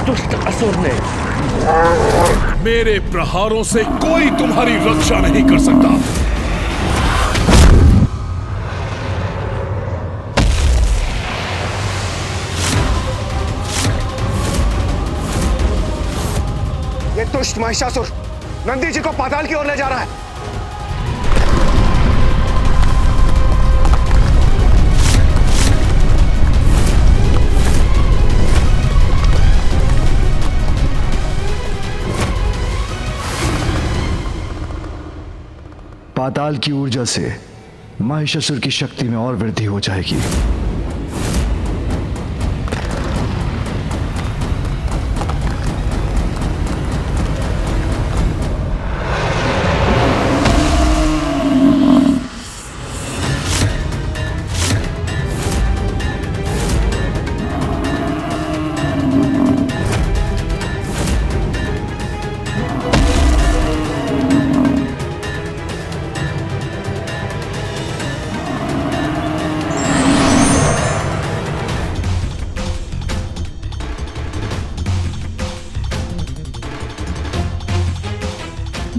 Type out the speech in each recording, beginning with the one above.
दुष्ट असुर ने। मेरे प्रहारों से कोई तुम्हारी रक्षा नहीं कर सकता। ये दुष्ट महिषासुर नंदी जी को पाताल की ओर ले जा रहा है। पाताल की ऊर्जा से महिषासुर की शक्ति में और वृद्धि हो जाएगी।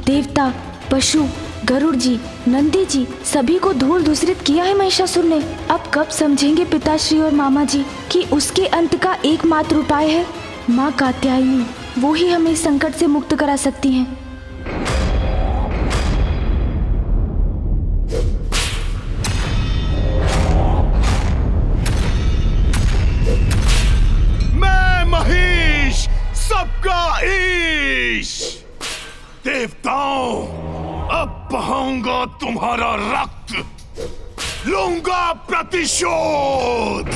देवता, पशु, गरुड़ जी, नंदी जी सभी को धूल धूसरित किया है महिषासुर ने। अब कब समझेंगे पिताश्री और मामा जी कि उसके अंत का एकमात्र उपाय है माँ कात्यायनी। वो ही हमें इस संकट से मुक्त करा सकती हैं। मैं महिष, सबका ईश। देवताओं, अब बहाऊंगा तुम्हारा रक्त, लूंगा प्रतिशोध।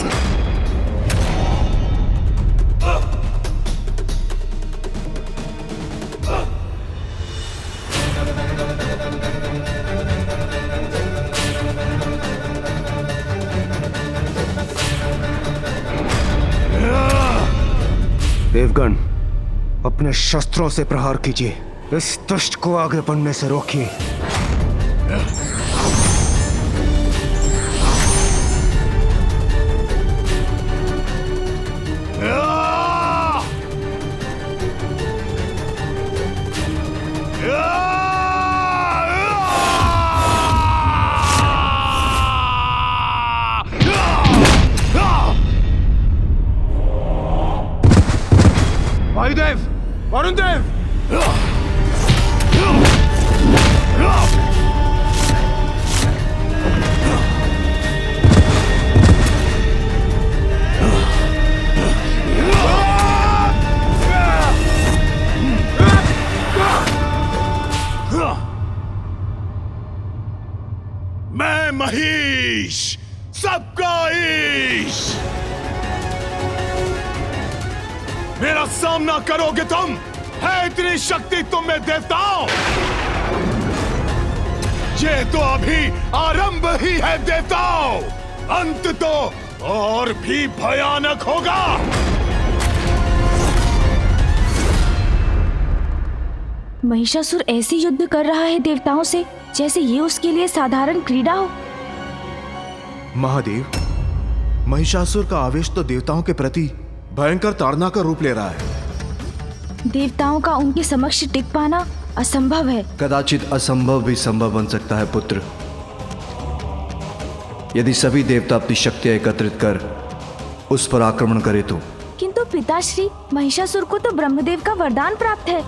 देवगण, अपने शस्त्रों से प्रहार कीजिए। इस दुष्ट को आगे बढ़ने से रोकिए। वायुदेव, वरुण देव, मैं महिष, सबका ईश। मेरा सामना करोगे तुम? है इतनी शक्ति तुम में देवताओं? ये तो अभी आरंभ ही है देवताओं, अंत तो और भी भयानक होगा। महिषासुर ऐसे युद्ध कर रहा है देवताओं से जैसे ये उसके लिए साधारण क्रीड़ा हो। महादेव, महिषासुर का आवेश तो देवताओं के प्रति भयंकर ताड़ना का रूप ले रहा है। देवताओं का उनके समक्ष टिक पाना असंभव है। कदाचित असंभव भी संभव बन सकता है पुत्र, यदि सभी देवता अपनी शक्तियां एकत्रित कर उस पर आक्रमण करे तो। किंतु पिताश्री, महिषासुर को तो ब्रह्मदेव का वरदान प्राप्त है।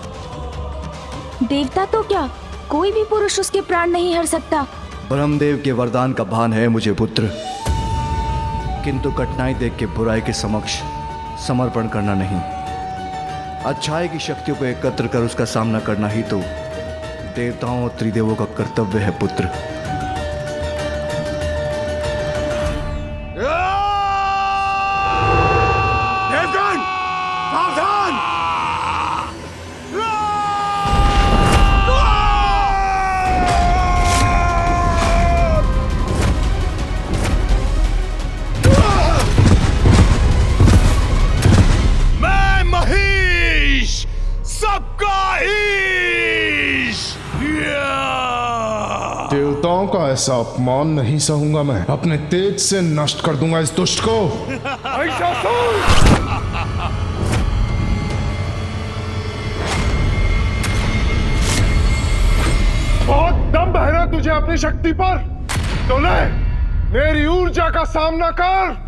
देवता तो क्या, कोई भी पुरुष उसके प्राण नहीं हर सकता। ब्रह्मदेव के वरदान का भान है मुझे पुत्र, किंतु कठिनाई देख के बुराई के समक्ष समर्पण करना नहीं। अच्छाई की शक्तियों को एकत्र कर उसका सामना करना ही तो देवताओं और त्रिदेवों का कर्तव्य है पुत्र। देवगण, सावधान! मैं महिष, सबका ईश। देवताओं का ऐसा अपमान नहीं सहूंगा मैं। अपने तेज से नष्ट कर दूंगा इस दुष्ट को। मुझे अपनी शक्ति पर, तो ले मेरी ऊर्जा का सामना कर।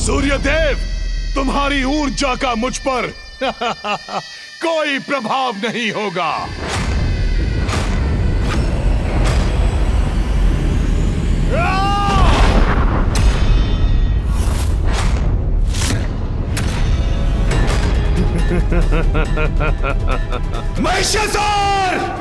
सूर्यदेव, तुम्हारी ऊर्जा का मुझ पर कोई प्रभाव नहीं होगा। महिषासुर!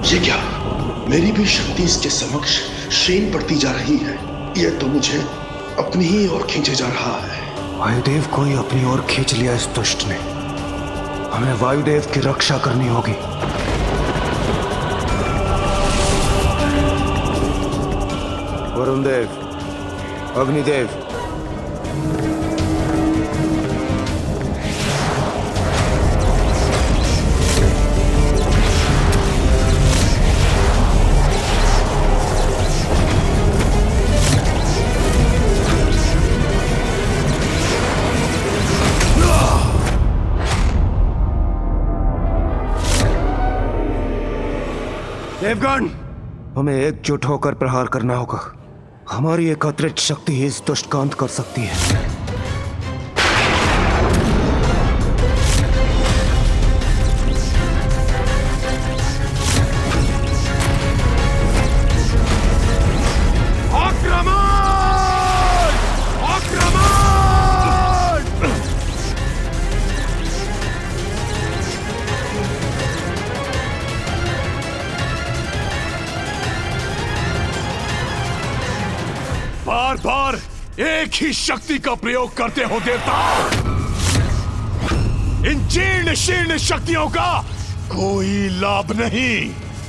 ये क्या? मेरी भी शक्ति इसके समक्ष क्षीण पड़ती जा रही है। यह तो मुझे अपनी ही ओर खींचे जा रहा है। वायुदेव को ही अपनी ओर खींच लिया इस दुष्ट ने। हमें वायुदेव की रक्षा करनी होगी। वरुण देव, अग्निदेव, देवगण, हमें एकजुट होकर प्रहार करना होगा। हमारी एकत्रित शक्ति ही इस दुष्ट का अंत कर सकती है। बार बार एक ही शक्ति का प्रयोग करते हो देवताओं। इन जीर्ण शीर्ण शक्तियों का कोई लाभ नहीं।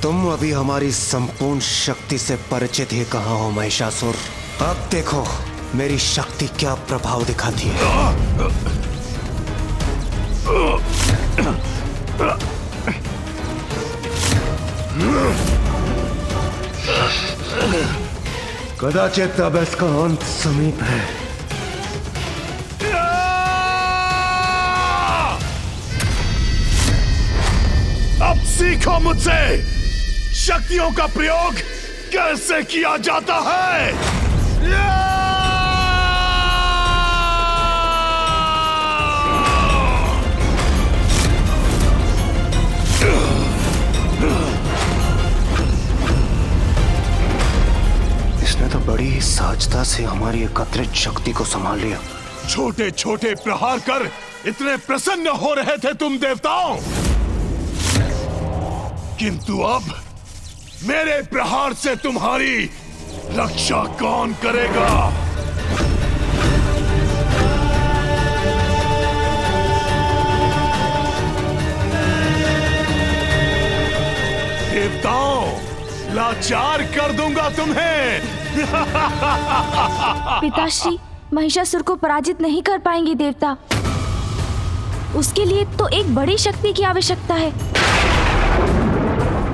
तुम अभी हमारी संपूर्ण शक्ति से परिचित ही कहाँ हो महिषासुर। अब देखो मेरी शक्ति क्या प्रभाव दिखाती है। कदाचित अब इसका अंत समीप है। अब सीखो मुझसे शक्तियों का प्रयोग कैसे किया जाता है। इसने तो बड़ी ही सहजता से हमारी एकत्रित शक्ति को संभाल लिया। छोटे छोटे प्रहार कर इतने प्रसन्न हो रहे थे तुम देवताओं, किंतु अब मेरे प्रहार से तुम्हारी रक्षा कौन करेगा। देवताओं, लाचार कर दूंगा तुम्हें। पिताश्री, महिषासुर को पराजित नहीं कर पाएंगे देवता। उसके लिए तो एक बड़ी शक्ति की आवश्यकता है।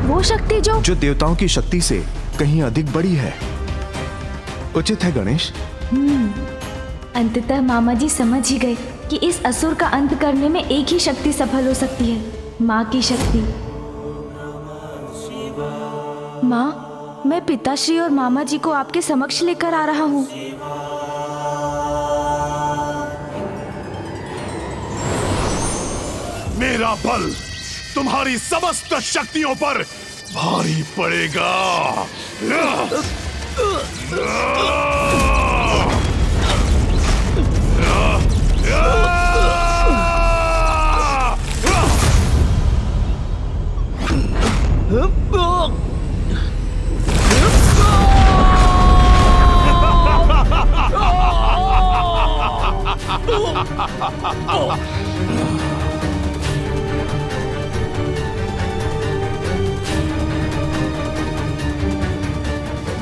वो शक्ति जो देवताओं की शक्ति से कहीं अधिक बड़ी है। उचित है गणेश। अंततः मामा जी समझ ही गए कि इस असुर का अंत करने में एक ही शक्ति सफल हो सकती है, माँ की शक्ति। माँ, मैं पिताश्री और मामा जी को आपके समक्ष लेकर आ रहा हूँ। मेरा बल तुम्हारी समस्त शक्तियों पर भारी पड़ेगा।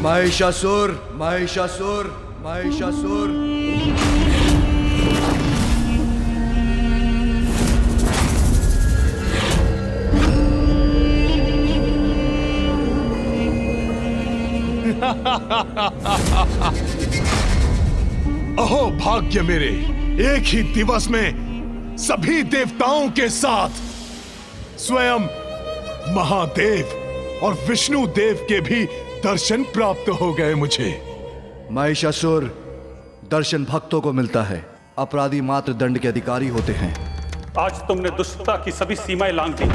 महिषासुर, महिषासुर, महिषासुर। अहो भाग्य मेरे, एक ही दिवस में सभी देवताओं के साथ स्वयं महादेव और विष्णु देव के भी दर्शन प्राप्त हो गए मुझे। महिषासुर, दर्शन भक्तों को मिलता है, अपराधी मात्र दंड के अधिकारी होते हैं। आज तुमने दुष्टता की सभी सीमाएं लांघ दी,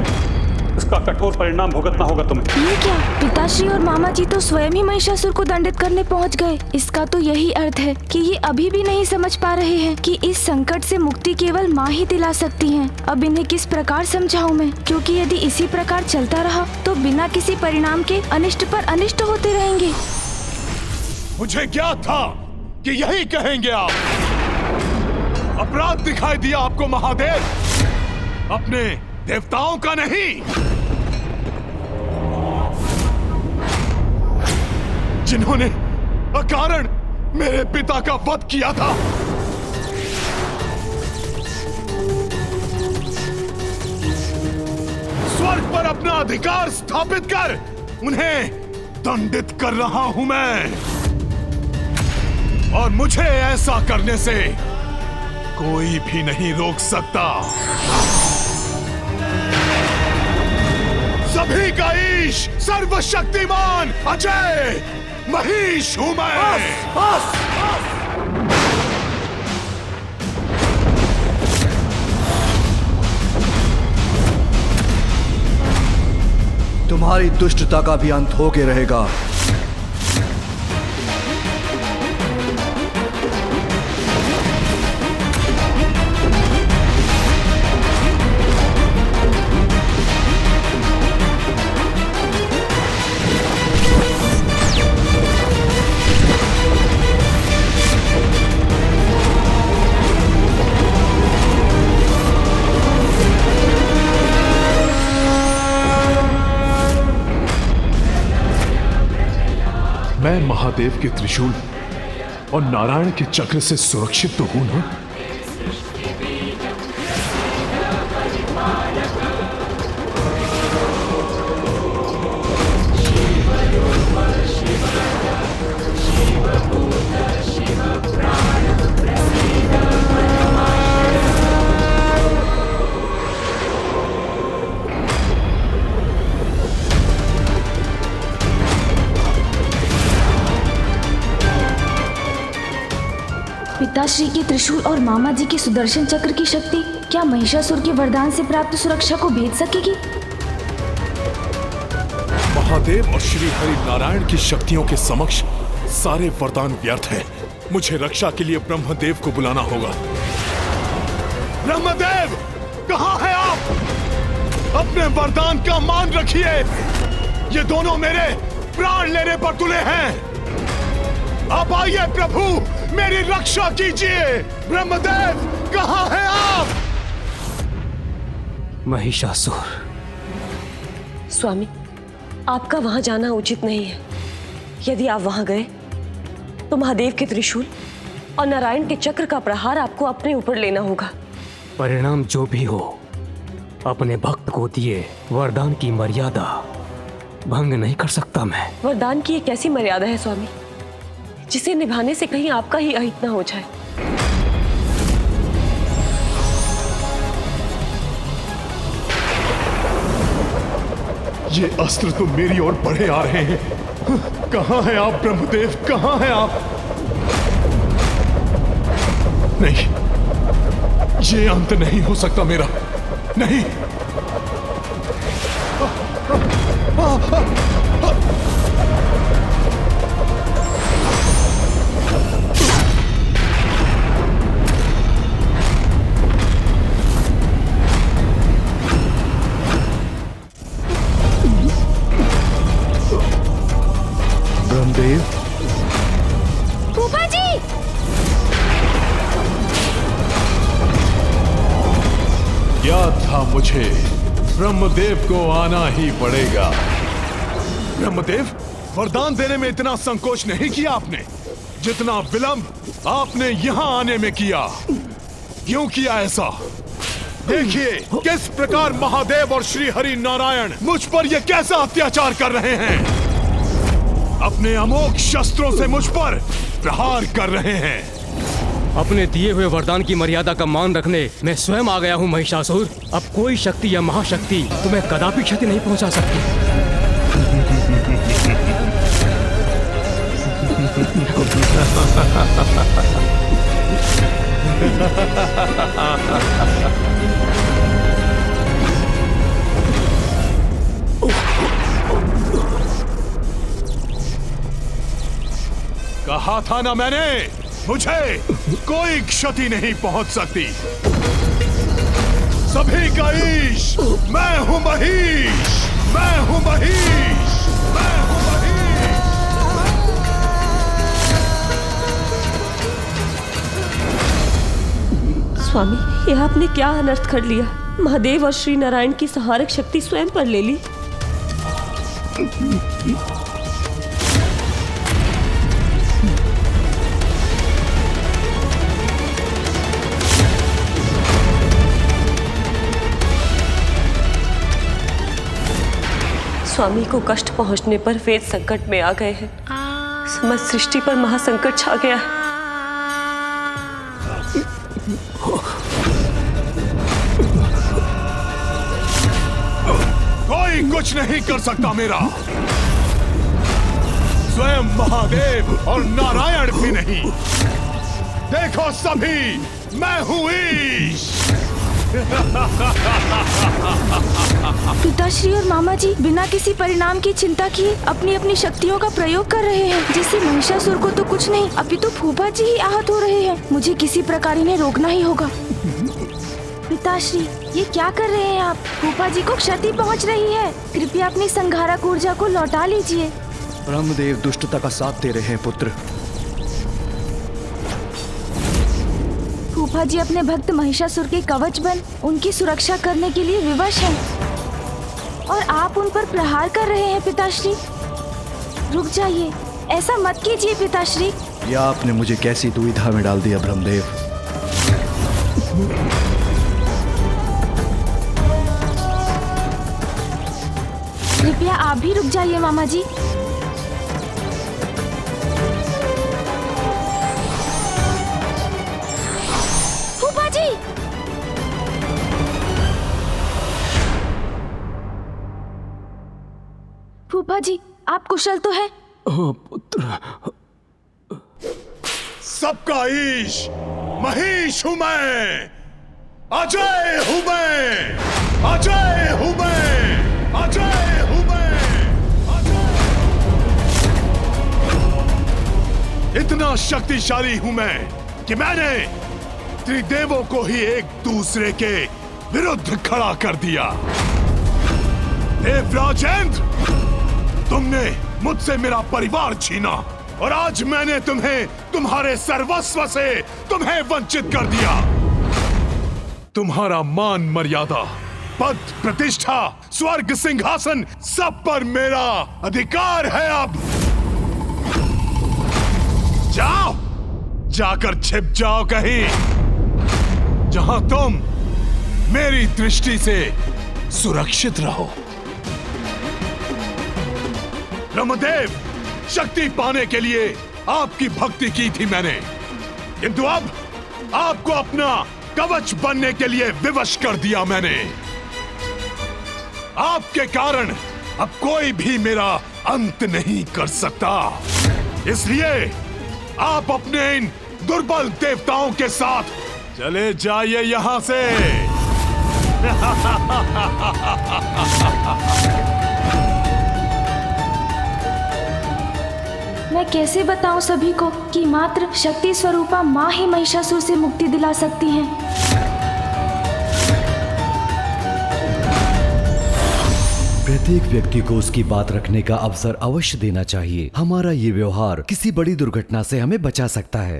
इसका कठोर परिणाम भुगतना होगा तुम्हें। ये क्या? पिताश्री और मामा जी तो स्वयं ही महिषासुर को दंडित करने पहुंच गए। इसका तो यही अर्थ है कि ये अभी भी नहीं समझ पा रहे हैं कि इस संकट से मुक्ति केवल माँ ही दिला सकती हैं। अब इन्हें किस प्रकार समझाऊं मैं, क्योंकि यदि इसी प्रकार चलता रहा तो बिना किसी परिणाम के अनिष्ट पर अनिष्ट होते रहेंगे। मुझे ज्ञात था कि यही कहेंगे आप। अपराध दिखाई दिया आपको महादेव, अपने देवताओं का नहीं, जिन्होंने अकारण मेरे पिता का वध किया था। स्वर्ग पर अपना अधिकार स्थापित कर उन्हें दंडित कर रहा हूं मैं, और मुझे ऐसा करने से कोई भी नहीं रोक सकता। सभी का ईश, सर्वशक्तिमान, अजय महिष हूं मैं। तुम्हारी दुष्टता का भी अंत होके रहेगा। मैं महादेव के त्रिशूल और नारायण के चक्र से सुरक्षित तो हूं ना? पिताश्री के त्रिशूल और मामा जी के सुदर्शन चक्र की शक्ति क्या महिषासुर के वरदान से प्राप्त सुरक्षा को भेद सकेगी? महादेव और श्री हरि नारायण की शक्तियों के समक्ष सारे वरदान व्यर्थ हैं। मुझे रक्षा के लिए ब्रह्मदेव को बुलाना होगा। ब्रह्मदेव, कहाँ हैं आप? अपने वरदान का मान रखिए। ये दोनों मेरे प्राण लेने पर तुले हैं। आप आइए प्रभु, मेरी रक्षा कीजिए। ब्रह्मदेव, कहाँ हैं आप? महिषासुर, स्वामी, आपका वहां जाना उचित नहीं है। यदि आप वहां गए तो महादेव के त्रिशूल और नारायण के चक्र का प्रहार आपको अपने ऊपर लेना होगा। परिणाम जो भी हो, अपने भक्त को दिए वरदान की मर्यादा भंग नहीं कर सकता मैं। वरदान की एक ऐसी मर्यादा है स्वामी, जिसे निभाने से कहीं आपका ही अहित न हो जाए। ये अस्त्र तो मेरी ओर बढ़े आ रहे हैं। कहां हैं आप ब्रह्मदेव, कहां हैं आप? नहीं, ये अंत नहीं हो सकता मेरा, नहीं। ब्रह्मदेव, फूफा जी! था मुझे ब्रह्मदेव को आना ही पड़ेगा। ब्रह्मदेव, वरदान देने में इतना संकोच नहीं किया आपने जितना विलंब आपने यहाँ आने में किया। क्यों किया ऐसा? देखिए किस प्रकार महादेव और श्री हरि नारायण मुझ पर ये कैसा अत्याचार कर रहे हैं। अपने अमोघ शस्त्रों से मुझ पर प्रहार कर रहे हैं। अपने दिए हुए वरदान की मर्यादा का मान रखने मैं स्वयं आ गया हूँ महिषासुर। अब कोई शक्ति या महाशक्ति तुम्हें कदापि क्षति नहीं पहुंचा सकती। कहा था ना मैंने, मुझे कोई क्षति नहीं पहुंच सकती। सभी का ईश मैं हूं महीश, मैं हूं महीश, मैं हूं महीश। स्वामी, यह आपने क्या अनर्थ कर लिया? महादेव और श्री नारायण की संहारक शक्ति स्वयं पर ले ली। स्वामी को कष्ट पहुंचने पर वेद संकट में आ गए हैं। समस्त सृष्टि पर महासंकट छा गया है। कोई कुछ नहीं कर सकता मेरा। स्वयं महादेव और नारायण भी नहीं। देखो सभी, मैं हूं ईश। पिताश्री और मामा जी बिना किसी परिणाम की चिंता किए अपनी अपनी शक्तियों का प्रयोग कर रहे हैं, जिससे महिषासुर को तो कुछ नहीं, अभी तो फूफा जी ही आहत हो रहे हैं। मुझे किसी प्रकार इन्हें रोकना ही होगा। पिताश्री, ये क्या कर रहे हैं आप? फूफा जी को क्षति पहुंच रही है। कृपया अपनी संहारक ऊर्जा को लौटा लीजिए। ब्रह्मदेव दुष्टता का साथ दे रहे हैं पुत्र। फूफा जी अपने भक्त महिषासुर के कवच बन उनकी सुरक्षा करने के लिए विवश हैं, और आप उन पर प्रहार कर रहे हैं। पिताश्री, रुक जाइए, ऐसा मत कीजिए पिताश्री। या आपने मुझे कैसी दुविधा में डाल दिया ब्रह्मदेव। कृपया आप भी रुक जाइए मामा जी। फूफा जी, फूफा जी, आप कुशल तो हैं? पुत्र, सबका ईश महीश हूं मैं। अजय हूं मैं, अजय हूं मैं, अजय हूं मैं, अजय। इतना शक्तिशाली हूं मैं कि मैंने त्रिदेवों को ही एक दूसरे के विरुद्ध खड़ा कर दिया। देवराजेंद्र, तुमने मुझसे मेरा परिवार छीना, और आज मैंने तुम्हें तुम्हारे सर्वस्व से तुम्हें वंचित कर दिया। तुम्हारा मान मर्यादा, पद प्रतिष्ठा, स्वर्ग सिंहासन, सब पर मेरा अधिकार है। अब जाओ, जाकर छिप जाओ कहीं जहां तुम मेरी दृष्टि से सुरक्षित रहो। ब्रह्मदेव, शक्ति पाने के लिए आपकी भक्ति की थी मैंने, किंतु अब आपको अपना कवच बनने के लिए विवश कर दिया मैंने। आपके कारण अब कोई भी मेरा अंत नहीं कर सकता। इसलिए आप अपने इन दुर्बल देवताओं के साथ चले जाइए यहां से। मैं कैसे बताऊं सभी को कि मात्र शक्ति स्वरूपा माँ ही महिषासुर से मुक्ति दिला सकती हैं। प्रत्येक व्यक्ति को उसकी बात रखने का अवसर अवश्य देना चाहिए। हमारा ये व्यवहार किसी बड़ी दुर्घटना से हमें बचा सकता है।